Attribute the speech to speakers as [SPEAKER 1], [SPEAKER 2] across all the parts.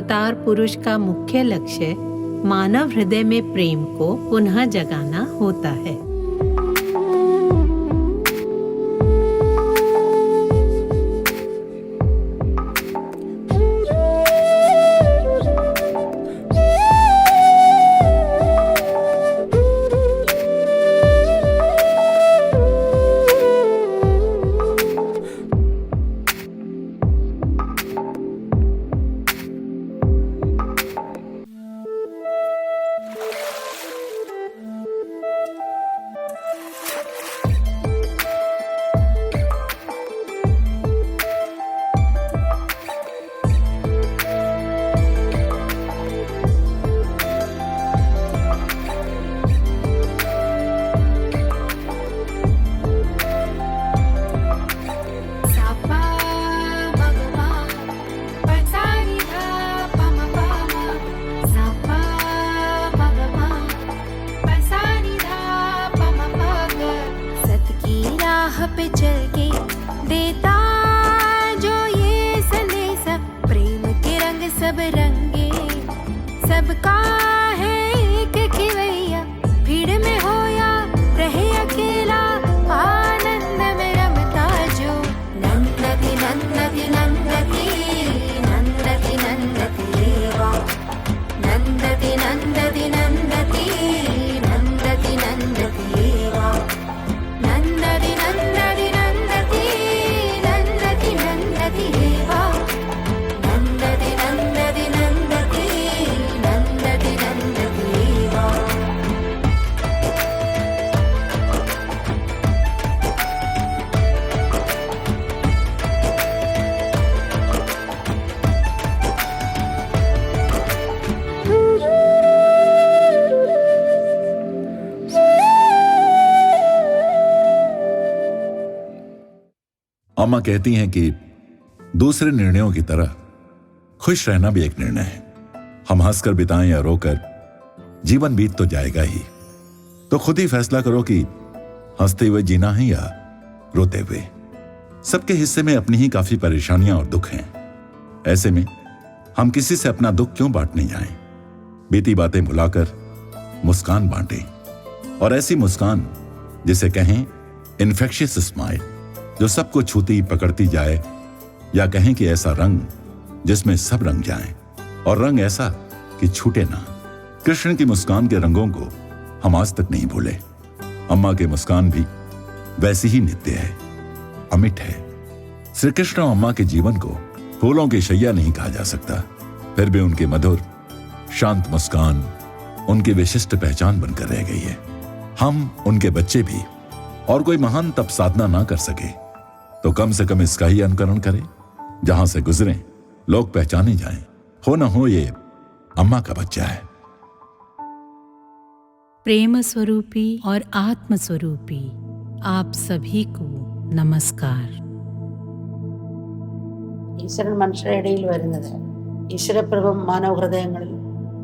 [SPEAKER 1] अवतार पुरुष का मुख्य लक्ष्य मानव हृदय में प्रेम को पुनः जगाना होता है।
[SPEAKER 2] पे चल के देता जो ये संदेश, प्रेम के रंग सब रंगे, सबका है एक खिवैया, भीड़ में हो या रहे अकेला, आनंद में रमता जो नंदती नंदती नंदती नंदती नंदती देवा, नंदती नंदती नंदती नंदती नंदती देवा, नंदती नंदती नंदती नंदती नंदती देवा, नंदती नंदती नंदती नंदती नंदती देवा।
[SPEAKER 3] अम्मा कहती हैं कि दूसरे निर्णयों की तरह खुश रहना भी एक निर्णय है। हम हंसकर बिताएं या रोकर, जीवन बीत तो जाएगा ही। तो खुद ही फैसला करो कि हंसते हुए जीना है या रोते हुए। सबके हिस्से में अपनी ही काफी परेशानियां और दुख हैं। ऐसे में हम किसी से अपना दुख क्यों बांटने जाएं? बीती बातें भुलाकर मुस्कान बांटें, और ऐसी मुस्कान जिसे कहें इन्फेक्शियस स्माइल, जो सबको छूती पकड़ती जाए, या कहें कि ऐसा रंग जिसमें सब रंग जाएं, और रंग ऐसा कि छूटे ना। कृष्ण की मुस्कान के रंगों को हम आज तक नहीं भूले। अम्मा की मुस्कान भी वैसी ही नित्य है, अमिट है। श्री कृष्ण और अम्मा के जीवन को फूलों की शैया नहीं कहा जा सकता, फिर भी उनकी मधुर शांत मुस्कान उनकी विशिष्ट पहचान बनकर रह गई है। हम उनके बच्चे भी, और कोई महान तप साधना ना कर सके तो कम से कम इसका ही अनुकरण करें। जहां से गुजरें लोग पहचाने जाएं, हो न हो ये अम्मा का बच्चा है।
[SPEAKER 1] प्रेम स्वरूपी और आत्म स्वरूपी आप सभी को नमस्कार।
[SPEAKER 4] ഈശ്വരൻ മനുഷ്യരുടെ ഇടയിൽ വരുന്നത് ഈശ്വരപ്രഭം മാനവ ഹൃദയങ്ങളിൽ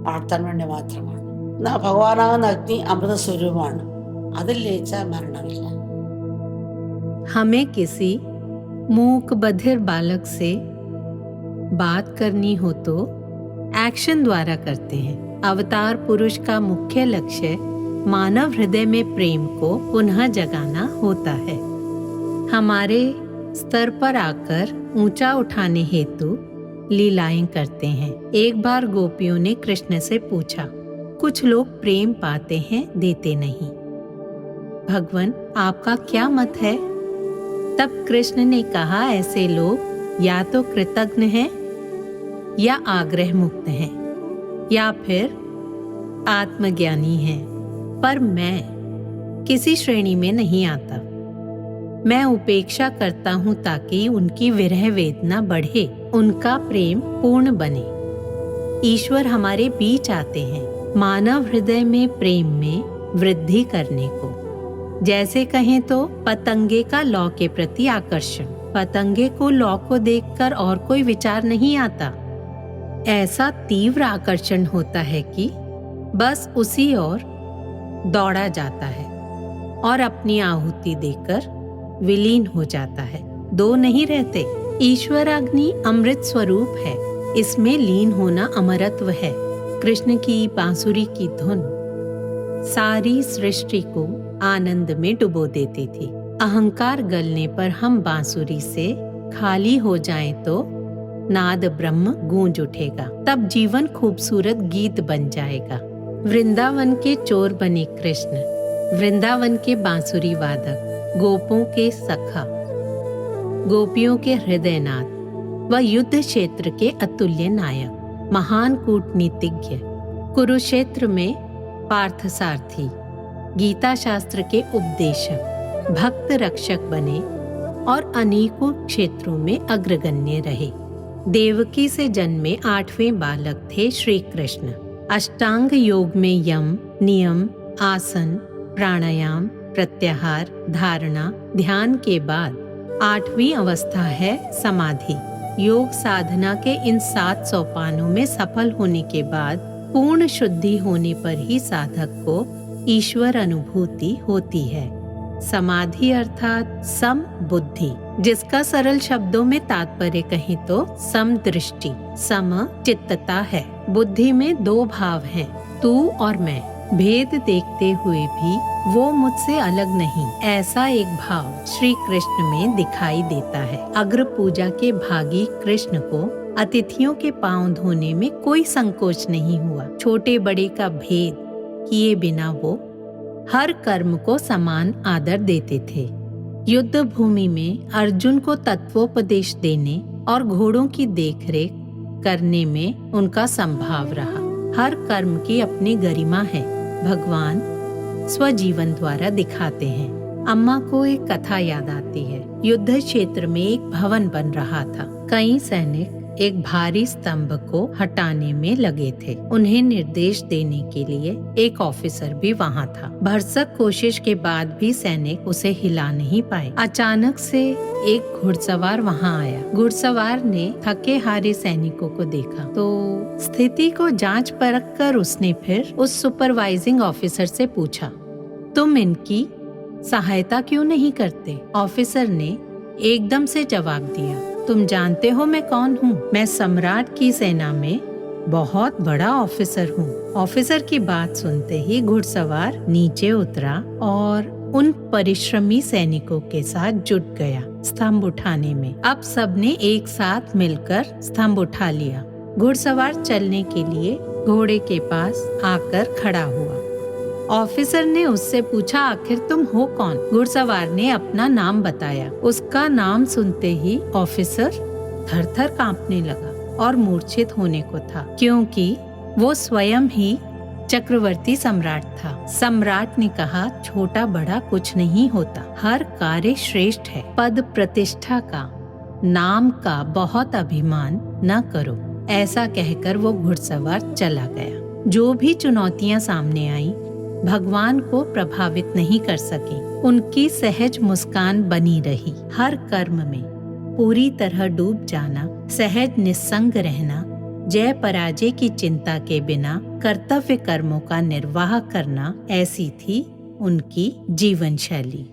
[SPEAKER 4] വാഴ്ത്താൻ വേണ്ടി മാത്രമാണ്. എന്നാൽ ഭഗവാനാകുന്ന അഗ്നി അമൃത സ്വരൂപമാണ്, അതിൽ ലയിച്ച മരണമില്ല.
[SPEAKER 1] हमें किसी मूक बधिर बालक से बात करनी हो तो एक्शन द्वारा करते हैं। अवतार पुरुष का मुख्य लक्ष्य मानव हृदय में प्रेम को पुनः जगाना होता है। हमारे स्तर पर आकर ऊंचा उठाने हेतु लीलाएं करते हैं। एक बार गोपियों ने कृष्ण से पूछा, कुछ लोग प्रेम पाते हैं, देते नहीं, भगवान आपका क्या मत है? तब कृष्ण ने कहा, ऐसे लोग या तो कृतज्ञ हैं या आग्रह मुक्त हैं या फिर आत्मज्ञानी हैं, पर मैं किसी श्रेणी में नहीं आता। मैं उपेक्षा करता हूं ताकि उनकी विरह वेदना बढ़े, उनका प्रेम पूर्ण बने। ईश्वर हमारे बीच आते हैं मानव हृदय में प्रेम में वृद्धि करने को। जैसे कहें तो पतंगे का लौ के प्रति आकर्षण। पतंगे को लौ को देखकर और कोई विचार नहीं आता। ऐसा तीव्र आकर्षण होता है कि बस उसी ओर दौड़ा जाता है और अपनी आहुति देकर विलीन हो जाता है। दो नहीं रहते। ईश्वर अग्नि अमृत स्वरूप है, इसमें लीन होना अमरत्व है। कृष्ण की बांसुरी की धुन सारी सृष्टि को आनंद में डुबो देती थी। अहंकार गलने पर हम बांसुरी से खाली हो जाएं तो नाद ब्रह्म गूंज उठेगा, तब जीवन खूबसूरत गीत बन जाएगा। वृंदावन के चोर बने कृष्ण, वृंदावन के बांसुरी वादक, गोपों के सखा, गोपियों के हृदयनाथ व युद्ध क्षेत्र के अतुल्य नायक, महान कूटनीतिज्ञ, कुरुक्षेत्र में पार्थसारथी, गीता शास्त्र के उपदेशक, भक्त रक्षक बने और अनेकों क्षेत्रों में अग्रगण्य रहे। देवकी से जन्मे 8वें बालक थे श्री कृष्ण। अष्टांग योग में यम, नियम, आसन, प्राणायाम, प्रत्याहार, धारणा, ध्यान के बाद 8वीं अवस्था है समाधि। योग साधना के इन 7 सोपानों में सफल होने के बाद पूर्ण शुद्धि होने पर ही साधक को ईश्वर अनुभूति होती है। समाधि अर्थात सम बुद्धि, जिसका सरल शब्दों में तात्पर्य कहें तो सम दृष्टि, सम चित्तता है। बुद्धि में 2 भाव हैं, तू और मैं। भेद देखते हुए भी वो मुझसे अलग नहीं, ऐसा एक भाव श्री कृष्ण में दिखाई देता है। अग्र पूजा के भागी कृष्ण को अतिथियों के पांव धोने में कोई संकोच नहीं हुआ। छोटे बड़े का भेद किए बिना वो हर कर्म को समान आदर देते थे। युद्ध भूमि में अर्जुन को तत्वोपदेश देने और घोड़ों की देखरेख करने में उनका संभाव रहा। हर कर्म की अपनी गरिमा है, भगवान स्वजीवन द्वारा दिखाते हैं। अम्मा को एक कथा याद आती है। युद्ध क्षेत्र में एक भवन बन रहा था। कई सैनिक एक भारी स्तंभ को हटाने में लगे थे। उन्हें निर्देश देने के लिए एक ऑफिसर भी वहाँ था। भरसक कोशिश के बाद भी सैनिक उसे हिला नहीं पाए। अचानक से एक घुड़सवार वहाँ आया। घुड़सवार ने थके हारे सैनिकों को देखा तो स्थिति को जांच परख कर उसने फिर उस सुपरवाइजिंग ऑफिसर से पूछा, तुम इनकी सहायता क्यों नहीं करते? ऑफिसर ने एकदम से जवाब दिया, तुम जानते हो मैं कौन हूँ? मैं सम्राट की सेना में बहुत बड़ा ऑफिसर हूँ। ऑफिसर की बात सुनते ही घुड़सवार नीचे उतरा और उन परिश्रमी सैनिकों के साथ जुट गया स्तंभ उठाने में। अब सबने एक साथ मिलकर स्तंभ उठा लिया। घुड़सवार चलने के लिए घोड़े के पास आकर खड़ा हुआ। ऑफिसर ने उससे पूछा, आखिर तुम हो कौन? घुड़सवार ने अपना नाम बताया। उसका नाम सुनते ही ऑफिसर थर-थर कांपने लगा और मूर्छित होने को था, क्योंकि वो स्वयं ही चक्रवर्ती सम्राट था। सम्राट ने कहा, छोटा बड़ा कुछ नहीं होता, हर कार्य श्रेष्ठ है। पद प्रतिष्ठा का, नाम का बहुत अभिमान न करो। ऐसा कहकर वो घुड़सवार चला गया। जो भी चुनौतियां सामने आई भगवान को प्रभावित नहीं कर सकी। उनकी सहज मुस्कान बनी रही। हर कर्म में पूरी तरह डूब जाना, सहज निस्संग रहना, जय पराजय की चिंता के बिना कर्तव्य कर्मों का निर्वाह करना, ऐसी थी उनकी जीवन शैली।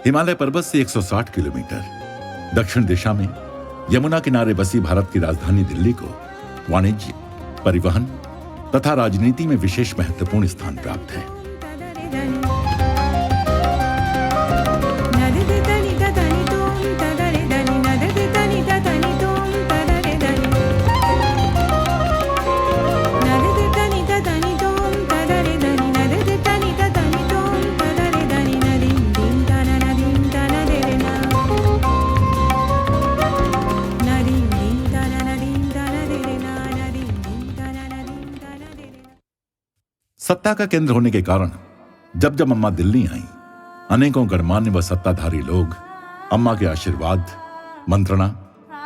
[SPEAKER 3] हिमालय पर्वत से 160 किलोमीटर दक्षिण दिशा में यमुना किनारे बसी भारत की राजधानी दिल्ली को वाणिज्य, परिवहन तथा राजनीति में विशेष महत्वपूर्ण स्थान प्राप्त है। सत्ता का केंद्र होने के कारण जब जब अम्मा दिल्ली आई, अनेकों गणमान्य व सत्ताधारी लोग अम्मा के आशीर्वाद, मंत्रणा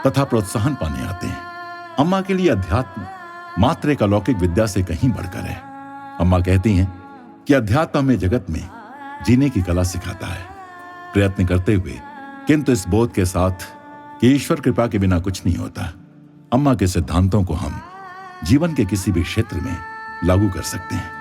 [SPEAKER 3] तथा प्रोत्साहन पाने आते हैं। अम्मा के लिए अध्यात्म मात्र एक अलौकिक विद्या से कहीं बढ़कर है। अम्मा कहती हैं कि अध्यात्म हमें जगत में जीने की कला सिखाता है, प्रयत्न करते हुए, किंतु इस बोध के साथ कि ईश्वर कृपा के बिना कुछ नहीं होता। अम्मा के सिद्धांतों को हम जीवन के किसी भी क्षेत्र में लागू कर सकते हैं।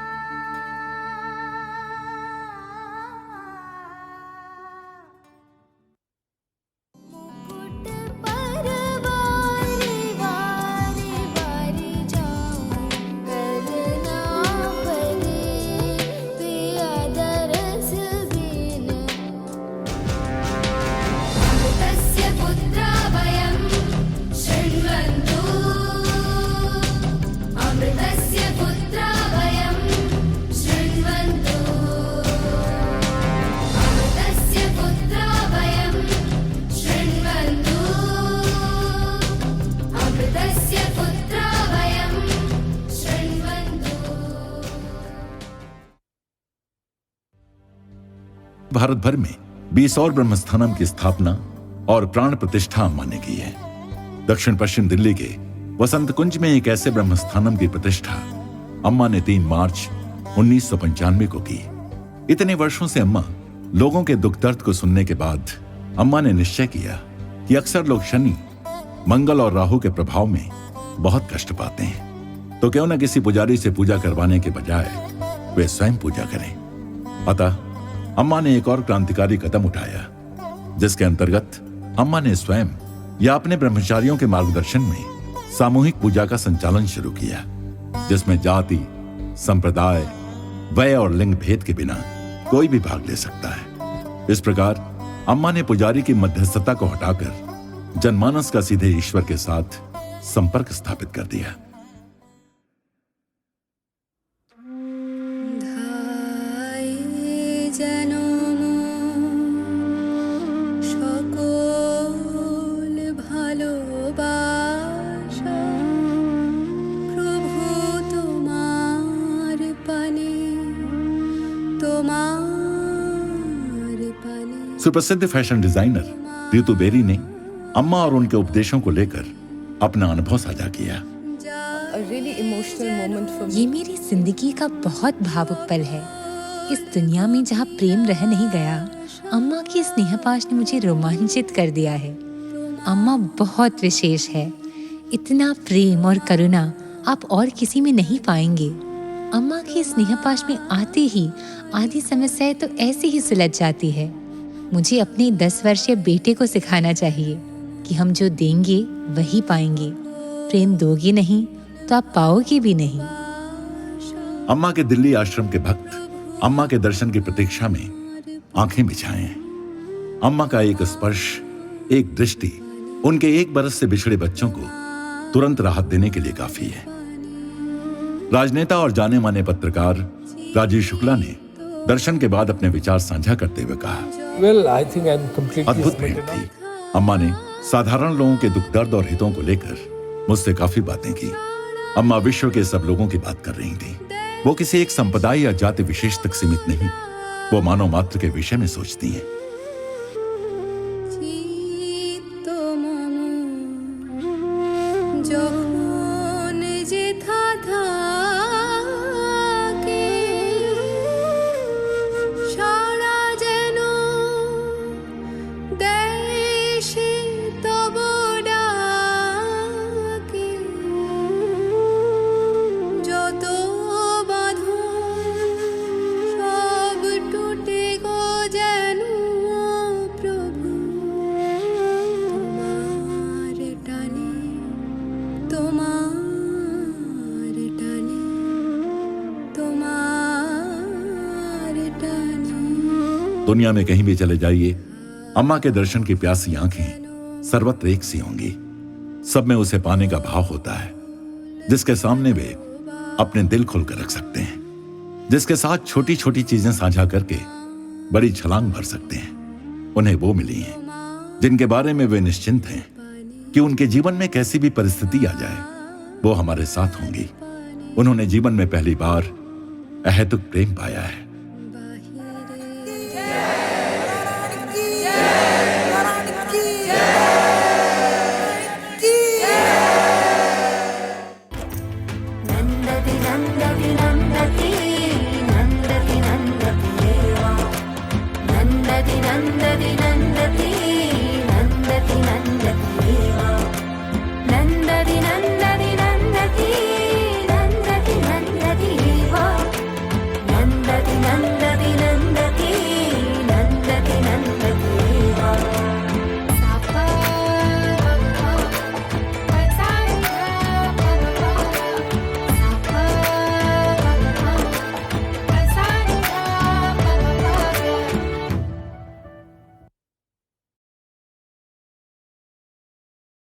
[SPEAKER 3] भारत भर में 20 और ब्रह्मस्थानम की स्थापना और प्राण प्रतिष्ठा अम्मा ने की है। दक्षिण पश्चिम दिल्ली के वसंत कुंज में एक ऐसे ब्रह्मस्थानम की प्रतिष्ठा अम्मा ने 3 मार्च 1995 को की। इतने वर्षों से अम्मा लोगों के दुख दर्द को सुनने के बाद अम्मा ने निश्चय किया कि अक्सर लोग शनि, मंगल और राहु के प्रभाव में बहुत कष्ट पाते हैं, तो क्यों न किसी पुजारी से पूजा करवाने के बजाय वे स्वयं पूजा करें। अतः अम्मा ने एक और क्रांतिकारी कदम उठाया, जिसके अंतर्गत अम्मा ने स्वयं या अपने ब्रह्मचारियों के मार्गदर्शन में सामूहिक पूजा का संचालन शुरू किया, जिसमें जाति, संप्रदाय, वय और लिंग भेद के बिना कोई भी भाग ले सकता है। इस प्रकार अम्मा ने पुजारी की मध्यस्थता को हटाकर जनमानस का सीधे ईश्वर के साथ संपर्क स्थापित कर दिया। सुप्रसिद्ध फैशन डिजाइनर रितु बेरी ने अम्मा और उनके उपदेशों को लेकर अपना अनुभव साझा किया।
[SPEAKER 5] ये मेरी जिंदगी का बहुत भावुक पल है। इस दुनिया में जहाँ प्रेम रह नहीं गया, अम्मा की स्नेहपाश ने मुझे रोमांचित कर दिया है। अम्मा बहुत विशेष है। इतना प्रेम और करुणा आप और किसी में नहीं पाएंगे। अम्मा की स्नेहपाश में आते ही आधी समस्याएं तो ऐसे ही सुलझ जाती है। मुझे अपने 10 वर्षीय बेटे को सिखाना चाहिए कि हम जो देंगे वही पाएंगे। प्रेम दोगे नहीं तो आप पाओगे भी नहीं।
[SPEAKER 3] अम्मा के दिल्ली आश्रम के भक्त अम्मा के दर्शन की प्रतीक्षा में आंखें बिछाए हैं। अम्मा का एक स्पर्श, एक दृष्टि उनके 1 बरस से बिछड़े बच्चों को तुरंत राहत देने के लिए काफी है। राजनेता और जाने माने पत्रकार राजीव शुक्ला ने दर्शन के बाद अपने विचार साझा करते हुए कहा, अद्भुत भेंट थी। अम्मा ने साधारण लोगों के दुख दर्द और हितों को लेकर मुझसे काफी बातें की। अम्मा विश्व के सब लोगों की बात कर रही थी। वो किसी एक संप्रदाय या जाति विशेष तक सीमित नहीं, वो मानव मात्र के विषय में सोचती हैं।
[SPEAKER 2] যখন যেথা থাকে সারা যেন দেশে তব ডাকে যত বাঁধন সব টুটে গো যেন প্রভু তোমার টানে তোমার টানে তোমার টানে
[SPEAKER 3] दुनिया में कहीं भी चले जाइए, अम्मा के दर्शन की प्यासी आंखें सर्वत्र एक सी होंगी। सब में उसे पाने का भाव होता है, जिसके सामने वे अपने दिल खोलकर रख सकते हैं, जिसके साथ छोटी छोटी चीजें साझा करके बड़ी छलांग भर सकते हैं। उन्हें वो मिली हैं जिनके बारे में वे निश्चिंत हैं कि उनके जीवन में कैसी भी परिस्थिति आ जाए वो हमारे साथ होंगी। उन्होंने जीवन में पहली बार अहेतुक प्रेम पाया है।